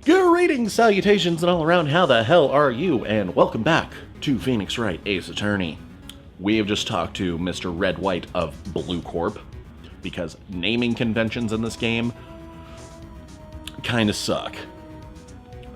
Greetings, salutations, and all around, how the hell are you? And welcome back to Phoenix Wright, Ace Attorney. We have just talked to Mr. Red White of Blue Corp, because naming conventions in this game kinda suck.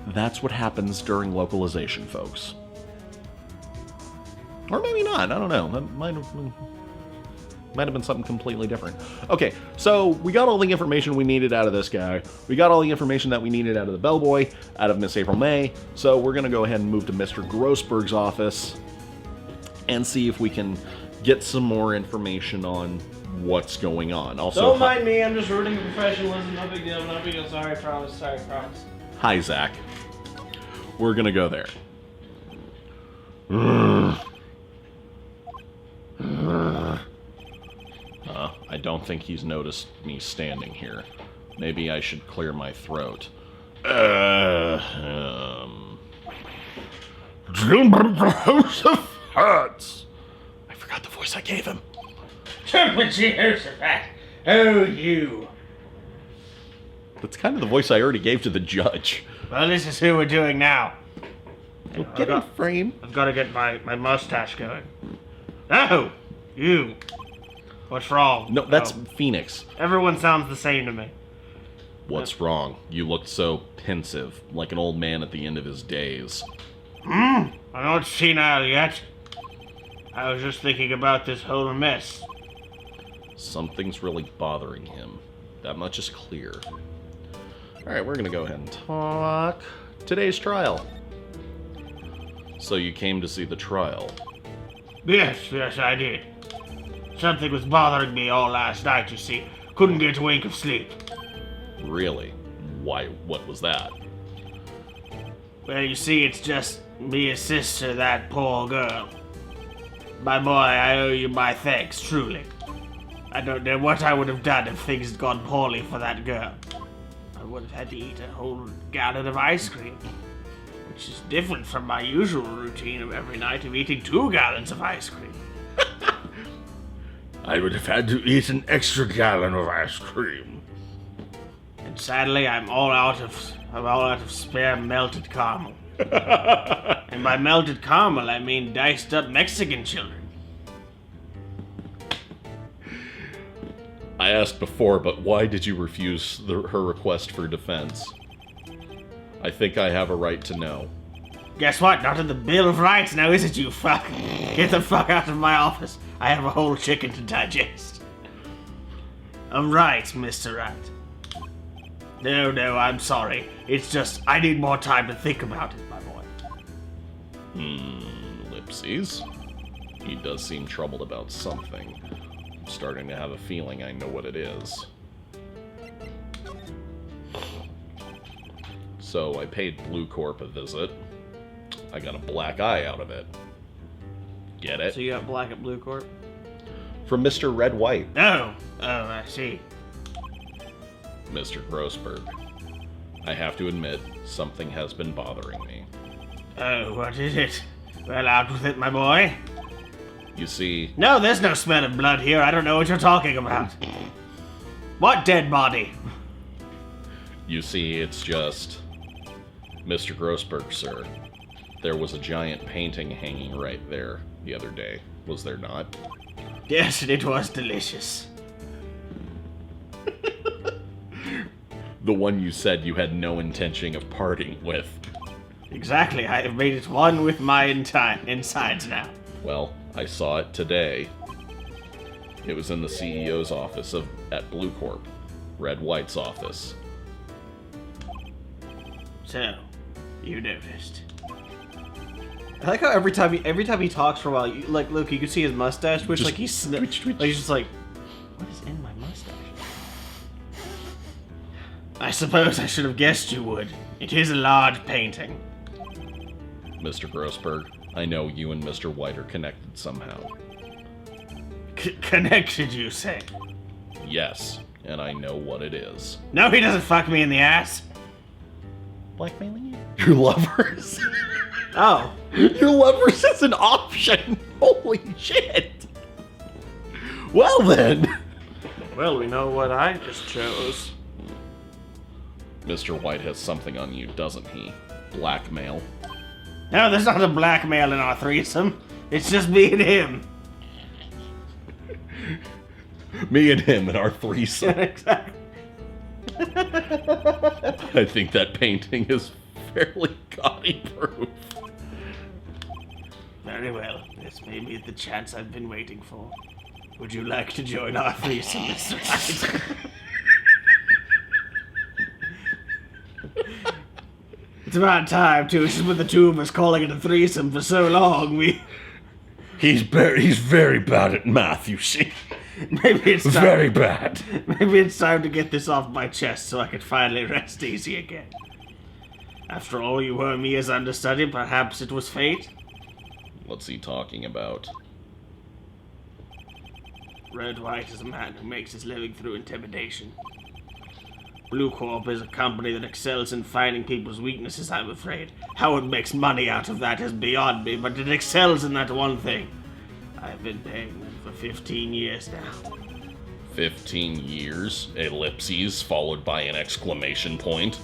That's what happens during localization, folks. Or maybe not, I don't know. That might have been something completely different. Okay, so we got all the information we needed out of this guy. We got all the information that we needed out of the bellboy, out of Miss April May. So we're gonna go ahead and move to Mr. Grossberg's office and see if we can get some more information on what's going on. Also, don't mind me, I'm just rooting for professionalism. No big deal, sorry, promise. Hi, Zach. We're gonna go there. I don't think he's noticed me standing here. Maybe I should clear my throat. Jehoshaphat! I forgot the voice I gave him. Jehoshaphat! Oh, you. That's kind of the voice I already gave to the judge. Well, this is who we're doing now. Well, get in frame. I've got to get my mustache going. Oh, you. What's wrong? No, that's Phoenix. Everyone sounds the same to me. What's wrong? You looked so pensive, like an old man at the end of his days. I'm not senile yet. I was just thinking about this whole mess. Something's really bothering him. That much is clear. Alright, we're gonna go ahead and talk today's trial. So you came to see the trial? Yes, I did. Something was bothering me all last night, you see. Couldn't get a wink of sleep. Really? Why, what was that? Well, you see, it's just me and sister, that poor girl. My boy, I owe you my thanks, truly. I don't know what I would have done if things had gone poorly for that girl. I would have had to eat a whole gallon of ice cream, which is different from my usual routine of every night of eating 2 gallons of ice cream. I would have had to eat an extra gallon of ice cream. And sadly, I'm all out of spare melted caramel. And by melted caramel, I mean diced up Mexican children. I asked before, but why did you refuse her request for defense? I think I have a right to know. Guess what? Not in the Bill of Rights now, is it, you fuck? Get the fuck out of my office. I have a whole chicken to digest. I'm right, Mr. Wright. No, I'm sorry. It's just, I need more time to think about it, my boy. Lipsies. He does seem troubled about something. I'm starting to have a feeling I know what it is. So I paid Blue Corp a visit. I got a black eye out of it. Get it? So you got black at Blue Corp? From Mr. Red White. Oh, I see. Mr. Grossberg. I have to admit, something has been bothering me. Oh, what is it? Well, out with it, my boy. You see... No, there's no smell of blood here. I don't know what you're talking about. What dead body? You see, it's just... Mr. Grossberg, sir. There was a giant painting hanging right there the other day. Was there not? Yes, and it was delicious. The one you said you had no intention of parting with. Exactly, I have made it one with my insides now. Well, I saw it today. It was in the CEO's office at Blue Corp, Red White's office. So, you noticed. I like how every time he talks for a while, look, you can see his mustache twitch, Just like he's twitch. like he's just like, what is in my mustache? I suppose I should have guessed you would. It is a large painting. Mr. Grossberg, I know you and Mr. White are connected somehow. Connected, you say? Yes, and I know what it is. No, he doesn't fuck me in the ass. Blackmailing you? Your lovers? Oh. Your lovers is an option! Holy shit! Well then! Well, we know what I just chose. Mr. White has something on you, doesn't he? Blackmail. No, there's not a blackmail in our threesome. It's just me and him. Me and him in our threesome. Exactly. I think that painting is fairly gaudy proof. Very well. This may be the chance I've been waiting for. Would you like to join our threesome, Mr. Wright? It's about time, too. It's just with the two of us calling it a threesome for so long, He's very bad at math, you see. Maybe it's time. Very bad. Maybe it's time to get this off my chest so I can finally rest easy again. After all, you were me as understudy. Perhaps it was fate? What's he talking about? Red White is a man who makes his living through intimidation. Blue Corp is a company that excels in finding people's weaknesses, I'm afraid. How it makes money out of that is beyond me, but it excels in that one thing. I've been paying them for 15 years now. 15 years? Ellipses, followed by an exclamation point.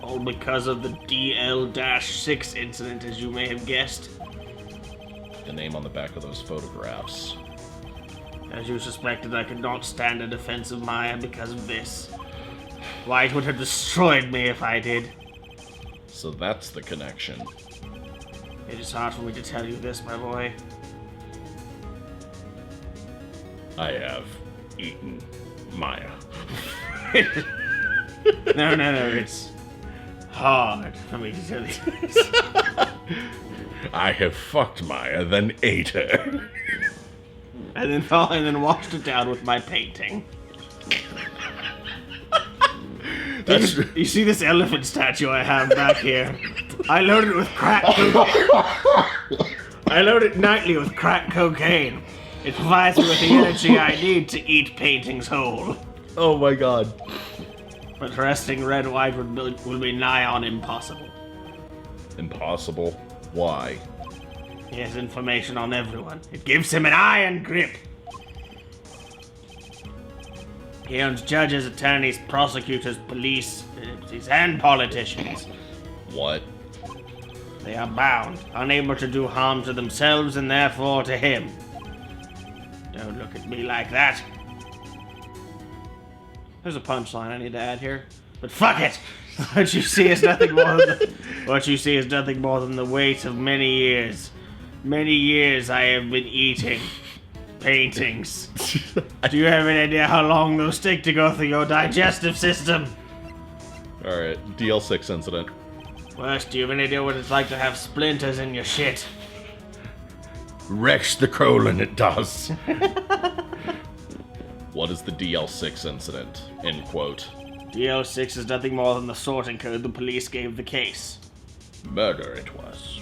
All because of the DL-6 incident, as you may have guessed. The name on the back of those photographs. As you suspected, I could not stand a defense of Maya because of this. White would have destroyed me if I did. So that's the connection. It is hard for me to tell you this, my boy. I have eaten Maya. No, it's hard for me to tell you this. I have fucked Maya, then ate her. and then washed it down with my painting. You see this elephant statue I have back here? I load it with crack cocaine. I load it nightly with crack cocaine. It provides me with the energy I need to eat paintings whole. Oh my god. But resting Red White would be nigh on impossible. Impossible? Why? He has information on everyone. It gives him an iron grip. He owns judges, attorneys, prosecutors, police, and politicians. What? They are bound, unable to do harm to themselves and therefore to him. Don't look at me like that. There's a punchline I need to add here. But fuck it! What you see is nothing more than the weight of many years. Many years I have been eating paintings. Do you have any idea how long those take to go through your digestive system? Alright, DL6 incident. Worse, do you have any idea what it's like to have splinters in your shit? Wrecks the colon, it does. What is the DL6 incident? End quote. DL6 is nothing more than the sorting code the police gave the case. Murder it was.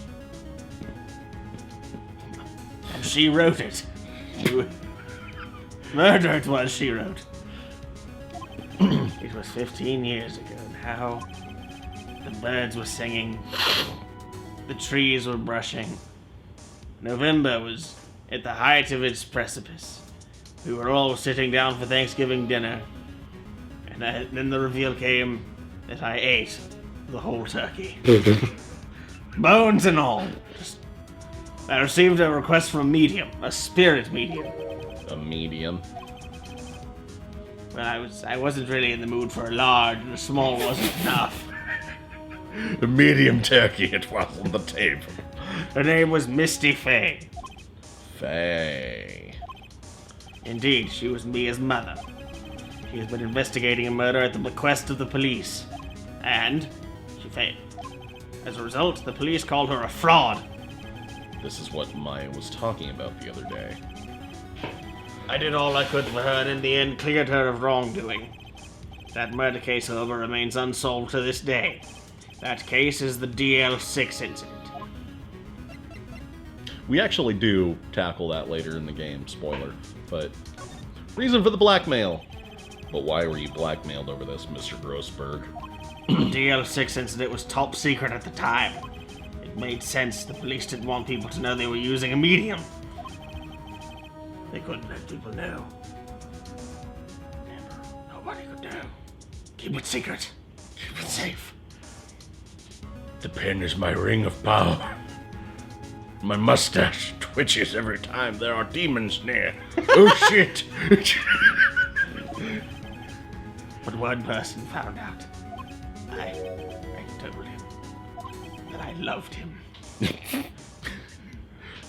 And she wrote it. Murder it was, she wrote. It was 15 years ago, and how the birds were singing, the trees were brushing. November was at the height of its precipice. We were all sitting down for Thanksgiving dinner, and then the reveal came that I ate the whole turkey. Bones and all. I received a request from a medium, a spirit medium. A medium? Well, I wasn't really in the mood for a large, and a small wasn't enough. A medium turkey it was on the table. Her name was Misty Faye. Faye. Indeed, she was Mia's mother. She has been investigating a murder at the bequest of the police. And she failed. As a result, the police called her a fraud. This is what Maya was talking about the other day. I did all I could for her and in the end cleared her of wrongdoing. That murder case, however, remains unsolved to this day. That case is the DL6 incident. We actually do tackle that later in the game, spoiler. But, reason for the blackmail. But why were you blackmailed over this, Mr. Grossberg? The DL6 incident was top secret at the time. It made sense. The police didn't want people to know they were using a medium. They couldn't let people know. Never. Nobody could know. Keep it secret. safe. The pen is my ring of power. My mustache twitches every time there are demons near. Oh shit! But one person found out. I told him that I loved him.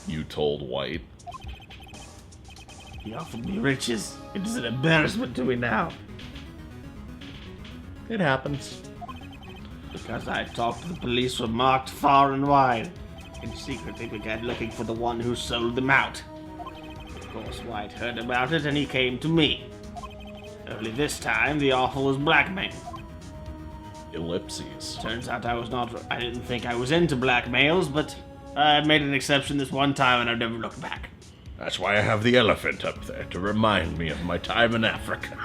You told White. He offered me riches. It is an embarrassment to me now. It happens. Because I talked to the police were marked far and wide. In secret, they began looking for the one who sold them out. Of course, White heard about it and he came to me. Only this time, the offer was blackmail. Ellipses. Turns out I didn't think I was into blackmails, but I made an exception this one time and I've never looked back. That's why I have the elephant up there, to remind me of my time in Africa.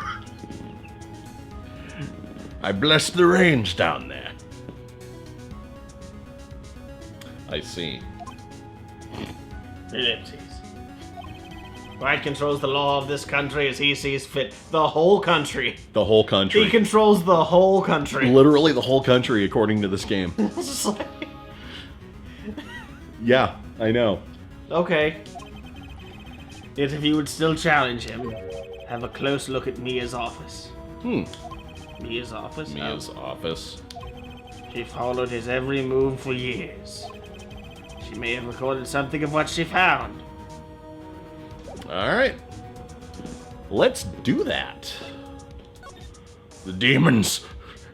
I blessed the rains down there. I see. Ellipses. White controls the law of this country as he sees fit. The whole country. The whole country. He controls the whole country. Literally the whole country, according to this game. It's just like... Yeah, I know. Okay. Yet if you would still challenge him, have a close look at Mia's office. Mia's office? Mia's office. She followed his every move for years. She may have recorded something of what she found. Alright. Let's do that. The demons!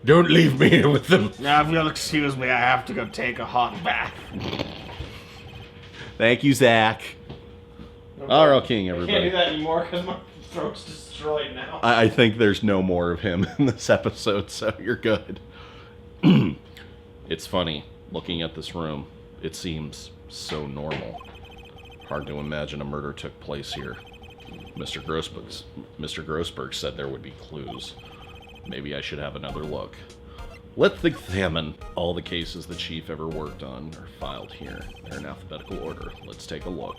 Don't leave me here with them! Now, if you'll excuse me, I have to go take a hot bath. Thank you, Zach. R.L. King, I can't do everybody. that anymore because my throat's destroyed now. I think there's no more of him in this episode, so you're good. It's funny, looking at this room, it seems so normal. Hard to imagine a murder took place here. Mr. Grossberg said there would be clues. Maybe I should have another look. Let's examine. All the cases the chief ever worked on are filed here. They're in alphabetical order. Let's take a look.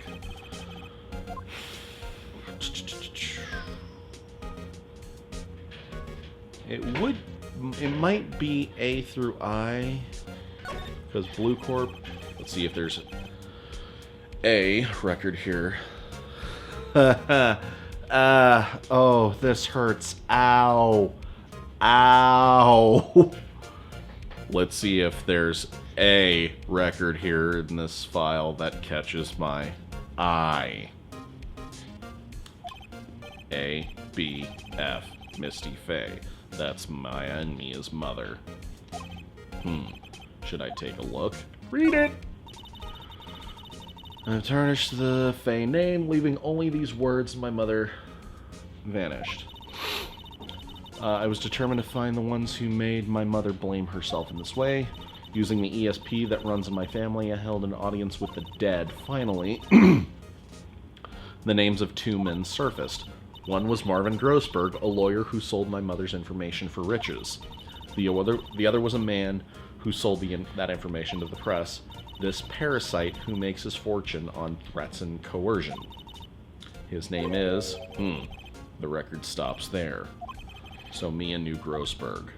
It might be A through I, because Blue Corp. Let's see if there's a record here. Oh, this hurts. Ow. Ow. Let's see if there's a record here in this file that catches my eye. A, B, F, Misty Faye. That's Maya and Mia's mother. Should I take a look? Read it! I've tarnished the Faye name, leaving only these words. My mother vanished. I was determined to find the ones who made my mother blame herself in this way. Using the ESP that runs in my family, I held an audience with the dead. Finally, the names of two men surfaced. One was Marvin Grossberg, a lawyer who sold my mother's information for riches. The other was a man who sold that information to the press. This parasite who makes his fortune on threats and coercion. His name is... the record stops there. So Mia knew Grossberg.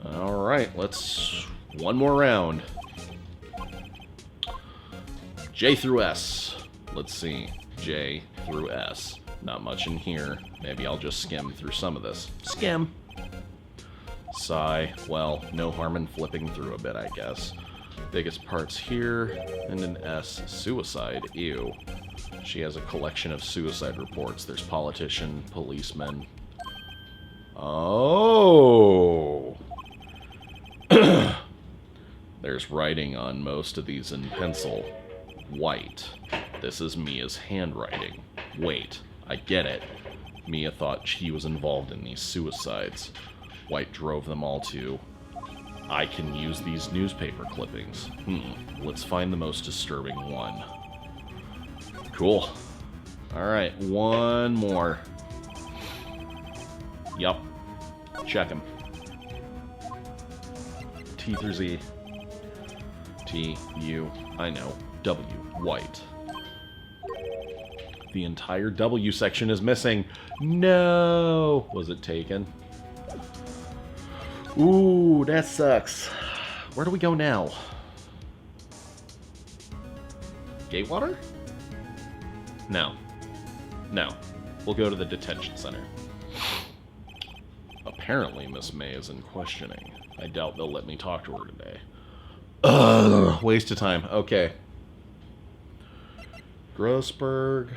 Alright, let's... one more round. J through S. Let's see. J through S. Not much in here. Maybe I'll just skim through some of this. Skim. Sigh. Well, no harm in flipping through a bit, I guess. Biggest parts here, and an S. Suicide. Ew. She has a collection of suicide reports. There's politician, policeman. Oh! There's writing on most of these in pencil. White. This is Mia's handwriting. Wait, I get it. Mia thought she was involved in these suicides. White drove them all to... I can use these newspaper clippings. Let's find the most disturbing one. Cool. Alright, one more. Yup. Check him. T through Z. T, U, I know. W, White. The entire W section is missing. No! Was it taken? Ooh, that sucks. Where do we go now? Gatewater? No. No. We'll go to the detention center. Apparently, Miss May is in questioning. I doubt they'll let me talk to her today. Ugh, waste of time. Okay. Grossberg.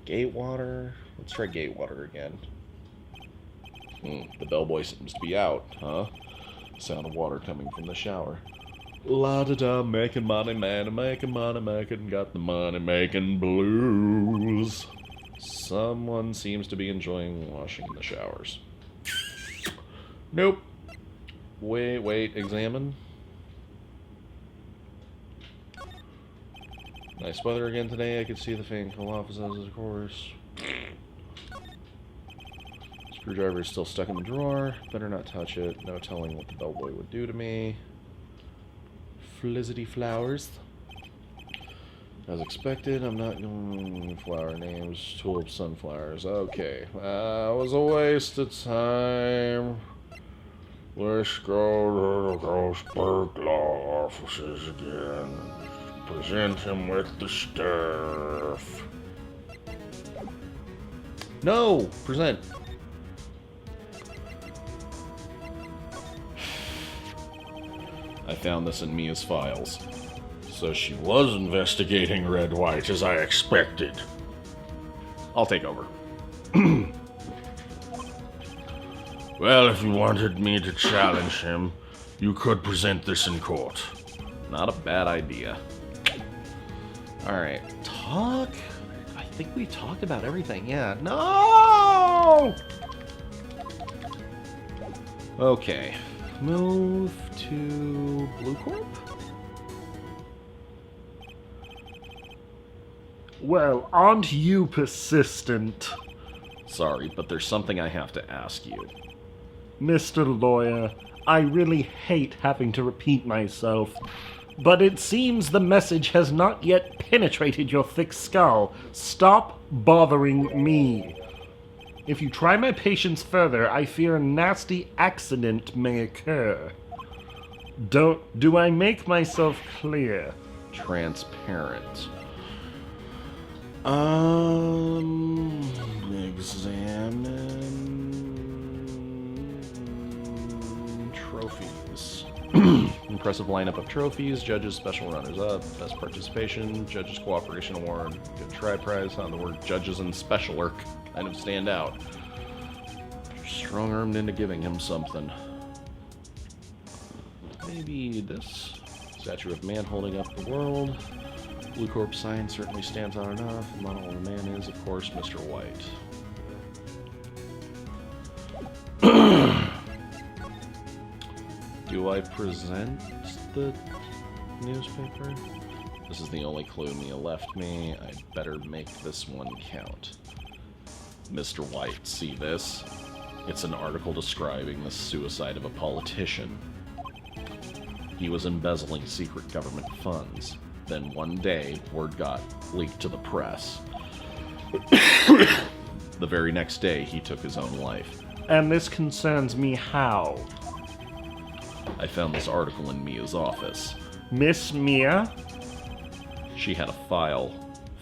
Gatewater. Let's try Gatewater again. The bellboy seems to be out, huh? Sound of water coming from the shower. La-da-da, making money, man, making money, making, got the money making blues. Someone seems to be enjoying washing in the showers. Nope. Wait, examine. Nice weather again today. I could see the fan cool offices, of course. Screwdriver is still stuck in the drawer. Better not touch it. No telling what the bellboy would do to me. Flizzity flowers. As expected, I'm not going flower names. Tulip sunflowers. Okay. That was a waste of time. Let's go to the Grossberg law offices again. Present him with the stuff. No! Present. I found this in Mia's files. So she was investigating Red White as I expected. I'll take over. Well, if you wanted me to challenge him, you could present this in court. Not a bad idea. Alright, talk? I think we talked about everything, yeah. No! Okay, move to Blue Corp? Well, aren't you persistent? Sorry, but there's something I have to ask you. Mr. Lawyer, I really hate having to repeat myself, but it seems the message has not yet penetrated your thick skull. Stop bothering me. If you try my patience further, I fear a nasty accident may occur. Do I make myself clear? Transparent. Examine trophies. Impressive lineup of trophies, judges, special runners-up, best participation, judges cooperation award, good try prize. On the word judges and specialer kind of stand out. Strong-armed into giving him something. Maybe this statue of man holding up the world. Blue Corp sign certainly stands out enough. The model of the man is, of course, Mr. White. Do I present the newspaper? This is the only clue Mia left me. I'd better make this one count. Mr. White, see this? It's an article describing the suicide of a politician. He was embezzling secret government funds. Then one day, word got leaked to the press. The very next day, he took his own life. And this concerns me how? I found this article in Mia's office. Miss Mia? She had a file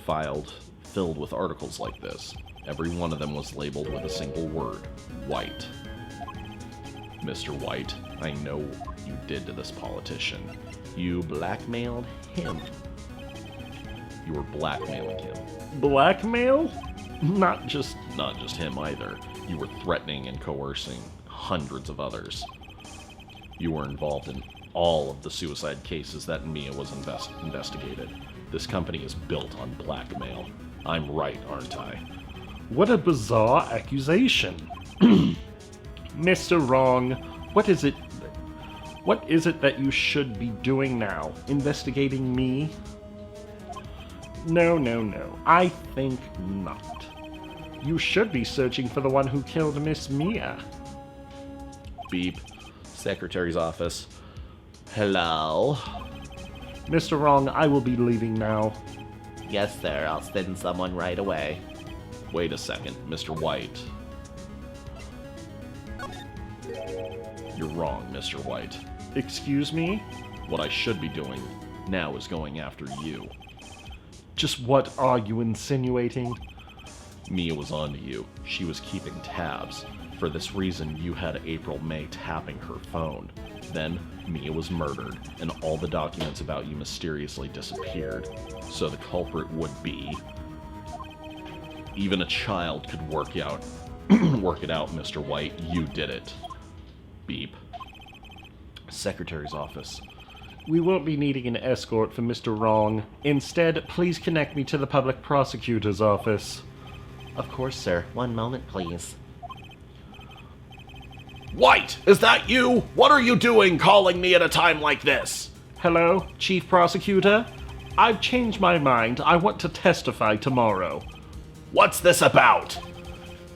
filled with articles like this. Every one of them was labeled with a single word, White. Mr. White, I know what you did to this politician. You blackmailed him. You were blackmailing him. Blackmail? Not just him either. You were threatening and coercing hundreds of others. You were involved in all of the suicide cases that Mia was investigated. This company is built on blackmail. I'm right, aren't I? What a bizarre accusation. Mr. Wrong, what is it that you should be doing now? Investigating me? No. I think not. You should be searching for the one who killed Miss Mia. Beep. Secretary's office. Hello? Mr. Wrong, I will be leaving now. Yes, sir. I'll send someone right away. Wait a second, Mr. White. You're wrong, Mr. White. Excuse me? What I should be doing now is going after you. Just what are you insinuating? Mia was onto you. She was keeping tabs. For this reason, you had April May tapping her phone. Then, Mia was murdered, and all the documents about you mysteriously disappeared. So the culprit would be... Even a child could work it out, Mr. White. You did it. Beep. Secretary's office. We won't be needing an escort for Mr. Wrong. Instead, please connect me to the public prosecutor's office. Of course, sir. One moment, please. White! Is that you? What are you doing calling me at a time like this? Hello, Chief Prosecutor? I've changed my mind. I want to testify tomorrow. What's this about?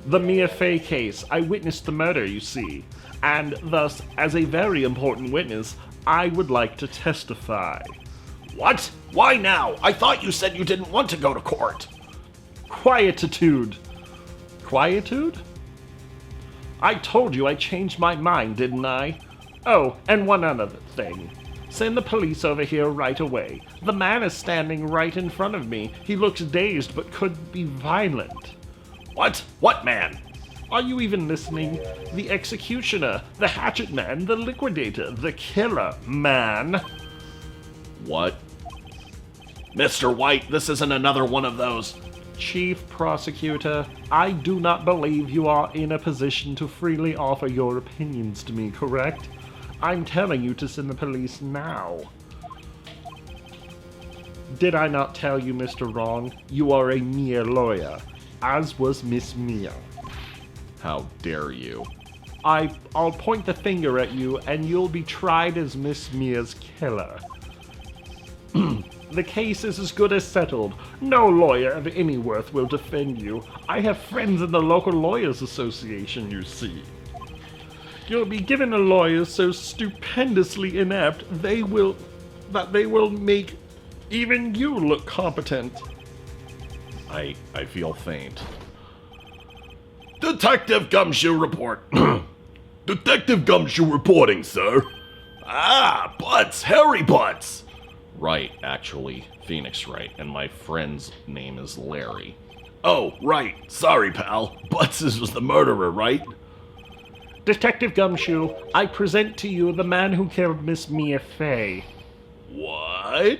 The Mia Fey case. I witnessed the murder, you see. And thus, as a very important witness, I would like to testify. What? Why now? I thought you said you didn't want to go to court. Quietude. Quietude? I told you I changed my mind, didn't I? Oh, and one other thing. Send the police over here right away. The man is standing right in front of me. He looks dazed but could be violent. What? What man? Are you even listening? The executioner, the hatchet man, the liquidator, the killer man. What? Mr. White, this isn't another one of those. Chief Prosecutor, I do not believe you are in a position to freely offer your opinions to me, correct? I'm telling you to send the police now. Did I not tell you, Mr. Wrong? You are a mere lawyer, as was Miss Mia. How dare you? I'll point the finger at you, and you'll be tried as Miss Mia's killer. The case is as good as settled. No lawyer of any worth will defend you. I have friends in the local lawyers association, you see. You'll be given a lawyer so stupendously inept they will make even you look competent. I feel faint. Detective Gumshoe report. Detective Gumshoe reporting, sir. Ah, Butts, Harry Butts. Right, actually. Phoenix Wright, and my friend's name is Larry. Oh, right. Sorry, pal. Butts was the murderer, right? Detective Gumshoe, I present to you the man who killed Miss Mia Fey. What?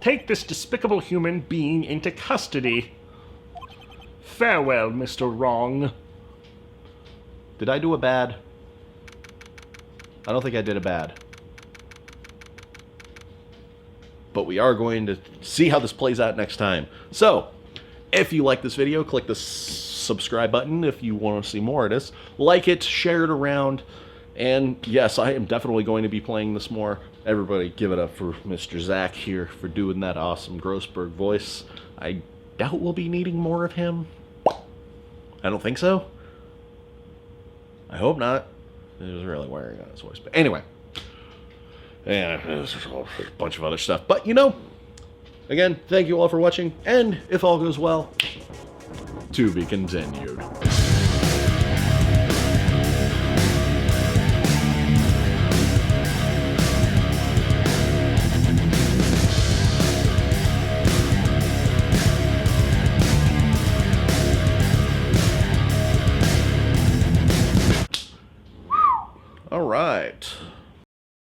Take this despicable human being into custody. Farewell, Mr. Wrong. Did I do a bad? I don't think I did a bad. But we are going to see how this plays out next time. So, if you like this video, click the subscribe button if you want to see more of this. Like it, share it around, and yes, I am definitely going to be playing this more. Everybody give it up for Mr. Zach here for doing that awesome Grossberg voice. I doubt we'll be needing more of him. I don't think so. I hope not. He was really wearing on his voice. But anyway. And there's a bunch of other stuff. But, you know, again, thank you all for watching. And if all goes well, to be continued. All right.